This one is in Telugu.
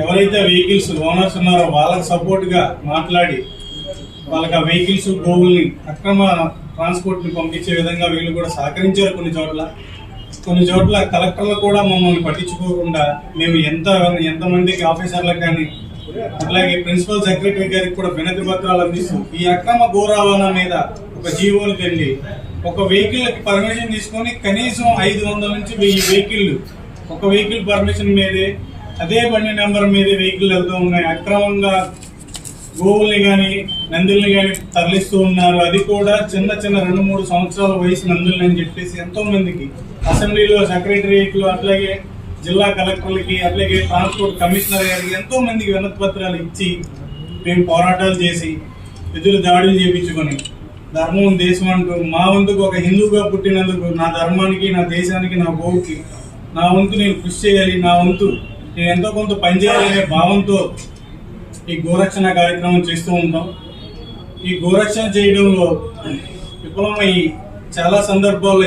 ఎవరైతే వెహికల్స్ ఓనర్స్ ఉన్నారో వాళ్ళకి సపోర్ట్ గా మాట్లాడి వాళ్ళకి ఆ వెహికల్స్ గోవుల్ని అక్రమ ట్రాన్స్పోర్ట్ ని పంపించే విధంగా వీళ్ళు కూడా సహకరించారు. కొన్ని చోట్ల కలెక్టర్లు కూడా మమ్మల్ని పట్టించుకోకుండా మేము ఎంతమందికి ఆఫీసర్లకు కానీ అట్లాగే ప్రిన్సిపల్ సెక్రటరీ గారికి కూడా వినతి పత్రాలు అందిస్తూ ఈ అక్రమ గో రవాణా మీద ఒక జీవోలు తెల్లి ఒక వెహికల్ కి పర్మిషన్ తీసుకొని కనీసం 500 నుంచి 1000 వెహికల్ ఒక వెహికల్ పర్మిషన్ మీదే అదే బండి నెంబర్ మీద వెహికల్ వెళ్తూ ఉన్నాయి. అక్రమంగా గోవుల్ని కానీ నందుల్ని కానీ తరలిస్తూ ఉన్నారు. అది కూడా చిన్న 2-3 సంవత్సరాల వయసు నందుల్ని అని చెప్పేసి ఎంతో మందికి అసెంబ్లీలో సెక్రటరియట్లు అట్లాగే జిల్లా కలెక్టర్లకి అట్లాగే ట్రాన్స్పోర్ట్ కమిషనర్ గారికి ఎంతో మందికి వినతి పత్రాలు ఇచ్చి మేము పోరాటాలు చేసి ఎదురు దాడులు చేయించుకొని ధర్మం దేశం అంటూ మా వంతుకు ఒక హిందూగా పుట్టినందుకు నా ధర్మానికి నా దేశానికి నా గోవుకి నా వంతు నేను కృషి చేయాలి, నా వంతు నేను ఎంతో కొంత పనిచేయాలనే భావంతో ఈ గోరక్షణ కార్యక్రమం చేస్తూ ఉంటాం. ఈ గోరక్షణ చేయడంలో విఫలమై చాలా సందర్భాల్లో